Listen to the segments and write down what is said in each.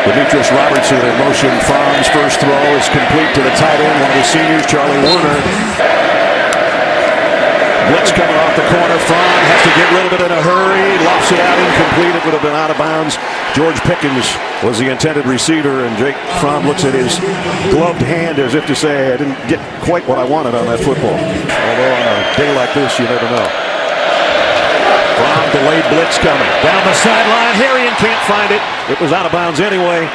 Demetrius Robertson in motion. Fromm's first throw is complete to the tight end, one of the seniors, Charlie Werner. Blitz coming off the corner. Fromm has to get rid of it in a hurry. Lofts it out incomplete. It would have been out of bounds. George Pickens was the intended receiver, and Jake Fromm looks at his gloved hand as if to say, I didn't get quite what I wanted on that football. Although on a day like this, you never know. Fromm delayed blitz coming. Down the sideline. Harrion can't find it. It was out of bounds anyway.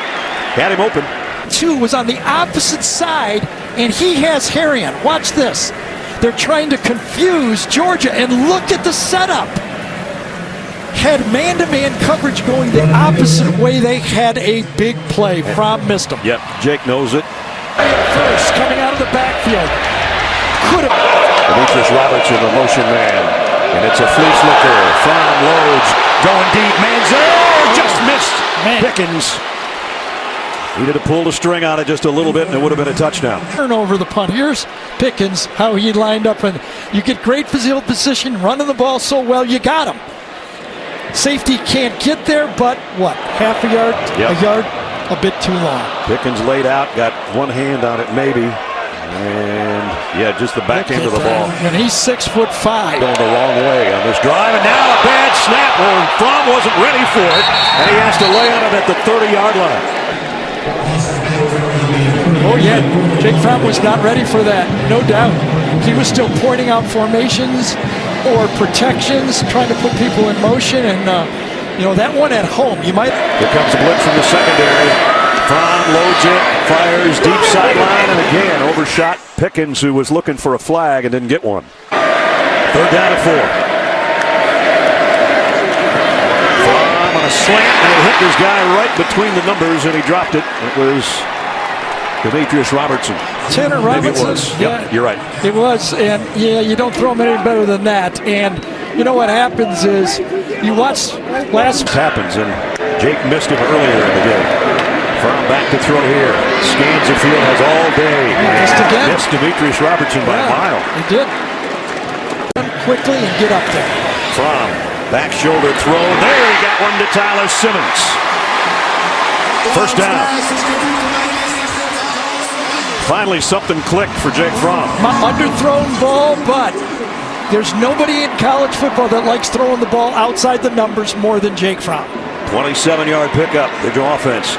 Had him open. Two was on the opposite side, and he has Harrion. Watch this. They're trying to confuse Georgia, and look at the setup. Had man-to-man coverage going the opposite way. They had a big play. Fromm missed him. Yep, Jake knows it. First, coming out of the backfield. Could have. Demetrius Robertson, the motion man. And it's a flea flicker. Fromm loads. Going deep. Manziel just missed. Pickens. Needed to pull the string on it just a little bit, and it would have been a touchdown. Turn over the punt. Here's Pickens, how he lined up. And you get great physical position, running the ball so well, you got him. Safety can't get there, but what? Half a yard, a yard, a bit too long. Pickens laid out, got one hand on it maybe. And yeah, just the back end of the ball. And he's 6'5". Going the wrong way on this drive, and now a bad snap. Well, Fromm wasn't ready for it, and he has to lay on it at the 30-yard line. Oh yeah, Jake Fromm was not ready for that, no doubt. He was still pointing out formations or protections, trying to put people in motion, and you know, that one at home, you might. Here comes a blitz from the secondary. Fromm loads it, fires deep sideline, and again overshot Pickens, who was looking for a flag and didn't get one. Third down and 4. Fromm on a slant, and it hit this guy right between the numbers, and he dropped it. It was Demetrius Robertson. Tanner Robinson. Maybe it was. Yep, you're right. It was, and yeah, you don't throw him any better than that. And you know what happens is, you watch last. Happens, and Jake missed him earlier in the game. Fromm back to throw here. Scans the field, has all day. Missed again. Missed Demetrius Robertson by a mile. He did. Quickly and get up there. Fromm, back shoulder throw. There, he got one to Tyler Simmons. First down. Finally, something clicked for Jake Fromm. Underthrown ball, but there's nobody in college football that likes throwing the ball outside the numbers more than Jake Fromm. 27-yard pickup. Big offense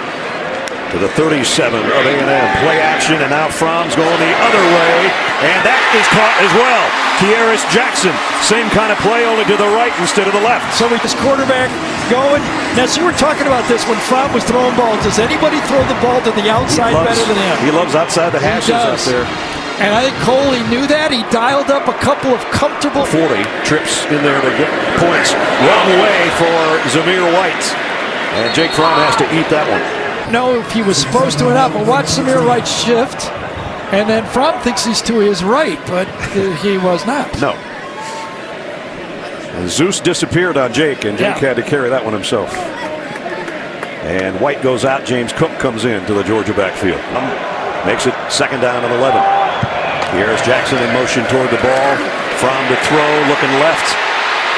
to the 37 of A&M. Play action, and now Fromm's going the other way, and that is caught as well. Kearis Jackson, same kind of play, only to the right instead of the left. So with this quarterback going. Now, so you were talking about this when Fromm was throwing balls. Does anybody throw the ball to the outside better than him? He loves outside the hashes out there. And I think Coley knew that. He dialed up a couple of comfortable 40 trips in there to get points. Wrong way for Zamir White. And Jake Fromm has to eat that one. No, if he was supposed to enough. But watch Zamir White shift. And then Fromm thinks he's to his right, but he was not. No. And Zeus disappeared on Jake, and Jake had to carry that one himself. And White goes out. James Cook comes in to the Georgia backfield. Makes it second down and 11. Here's Jackson in motion toward the ball. Fromm to throw, looking left.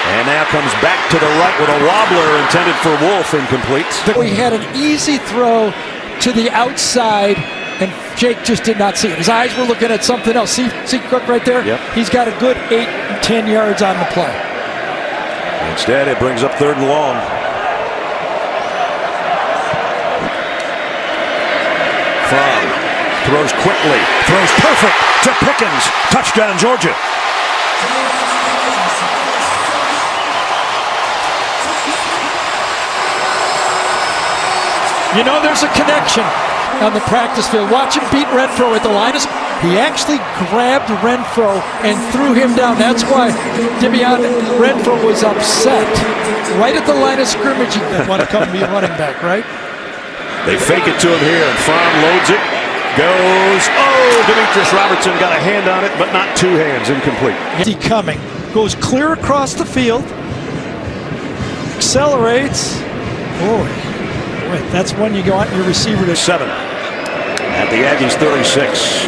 And now comes back to the right with a wobbler intended for Wolf, incomplete. He had an easy throw to the outside, and Jake just did not see it. His eyes were looking at something else. See Cook right there? Yep. He's got a good 8 and 10 yards on the play. Instead, it brings up third and long. Fromm throws quickly, throws perfect to Pickens. Touchdown, Georgia. You know, there's a connection on the practice field. Watch him beat Renfro at the line. He actually grabbed Renfro and threw him down. That's why Demian Renfro was upset. Right at the line of scrimmage, he want to come be a running back, right? They fake it to him here, and Fromm loads it. Goes, Demetrius Robertson got a hand on it, but not two hands, incomplete. He coming, goes clear across the field, accelerates. Boy, that's when you go out your receiver to 7. At the Aggies 36.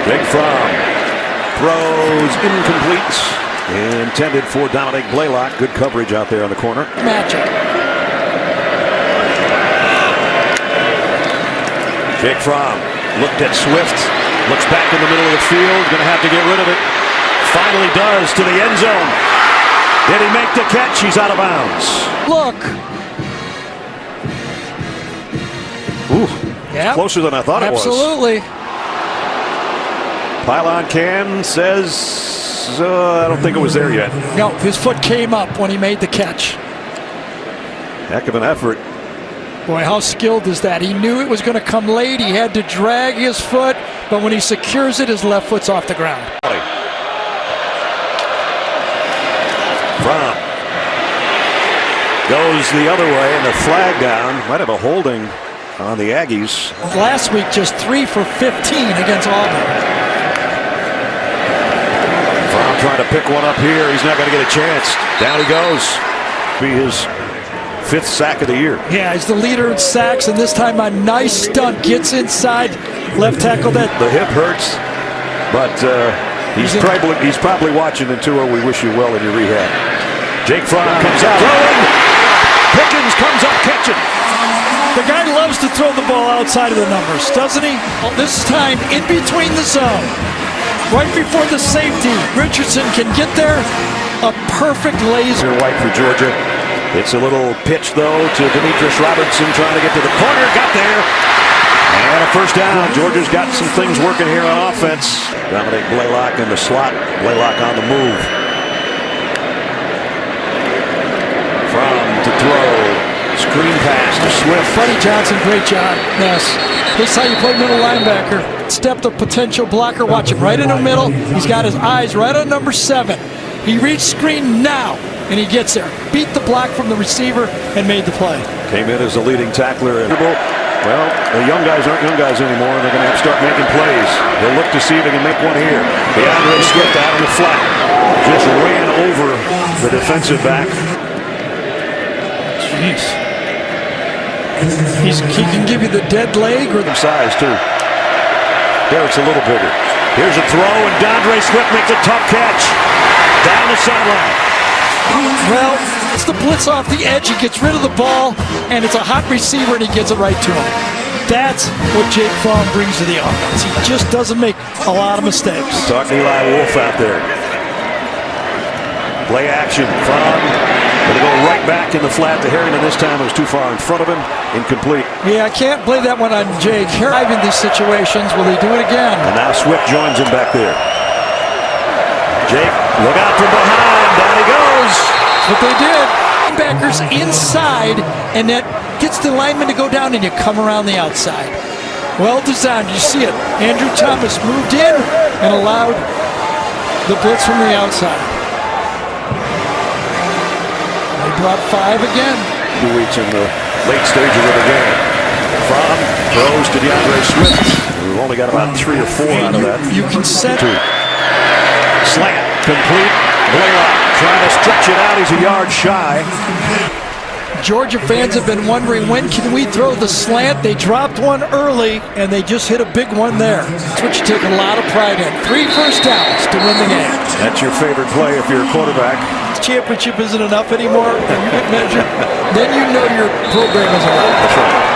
Jake Fromm throws incomplete. Intended for Dominic Blaylock. Good coverage out there on the corner. Matchup. Jake Fromm looked at Swift, looks back in the middle of the field, going to have to get rid of it. Finally does, to the end zone. Did he make the catch? He's out of bounds. Look. Ooh, Yep. closer than I thought it was. Absolutely. Pylon cam says, I don't think it was there yet. No, his foot came up when he made the catch. Heck of an effort. Boy, how skilled is that? He knew it was going to come late. He had to drag his foot, but when he secures it, his left foot's off the ground. Fromm goes the other way, and the flag down. Might have a holding on the Aggies. Last week, just 3 for 15 against Auburn. Fromm trying to pick one up here. He's not going to get a chance. Down he goes. Be his 5th sack of the year. Yeah, he's the leader in sacks, and this time a nice stunt. Gets inside, left tackle that. The hip hurts, but he's probably watching, and Tua, we wish you well in your rehab. Jake Fromm comes out throwing. Pickens comes up catching. The guy loves to throw the ball outside of the numbers, doesn't he? Well, this time in between the zone, right before the safety. Richardson can get there. A perfect laser. White for Georgia. It's a little pitch, though, to Demetrius Robertson trying to get to the corner. Got there. And a first down. Georgia's got some things working here on offense. Dominic Blaylock in the slot. Blaylock on the move. Fromm to throw. Screen pass to Swift. Freddie Johnson, great job. Yes. This is how you play middle linebacker. Step the potential blocker. Watch him right in the middle. He's got his eyes right on number 7. He reached screen now, and he gets there. Beat the block from the receiver and made the play. Came in as the leading tackler. Well, the young guys aren't young guys anymore, and they're going to have to start making plays. They'll look to see if they can make one here. DeAndre Swift out on the flat. Just ran over the defensive back. Jeez. He can give you the dead leg or the size, too. Derek's a little bigger. Here's a throw, and DeAndre Swift makes a tough catch. Down the sideline. Well, it's the blitz off the edge. He gets rid of the ball, and it's a hot receiver, and he gets it right to him. That's what Jake Fromm brings to the offense. He just doesn't make a lot of mistakes. Talking Eli Wolf out there. Play action. Fromm going to go right back in the flat to Harrington. This time it was too far in front of him. Incomplete. Yeah, I can't play that one on Jake. In these situations, will he do it again? And now Swift joins him back there. Jake, look out from behind. Down he goes. That's what they did. Linebackers inside, and that gets the lineman to go down, and you come around the outside. Well designed. You see it. Andrew Thomas moved in and allowed the blitz from the outside. They brought 5 again. 2 weeks in the late stages of the game. Fromm throws to DeAndre Swift. We've only got about 3 or 4 out of that. You can set 2. Slant, complete. Blaylock trying to stretch it out. He's a yard shy. Georgia fans have been wondering, when can we throw the slant? They dropped one early, and they just hit a big one there. That's what you take a lot of pride in. 3 first downs to win the game. That's your favorite play if you're a quarterback. Championship isn't enough anymore, and you get measured. Then you know your program is alive. That's right.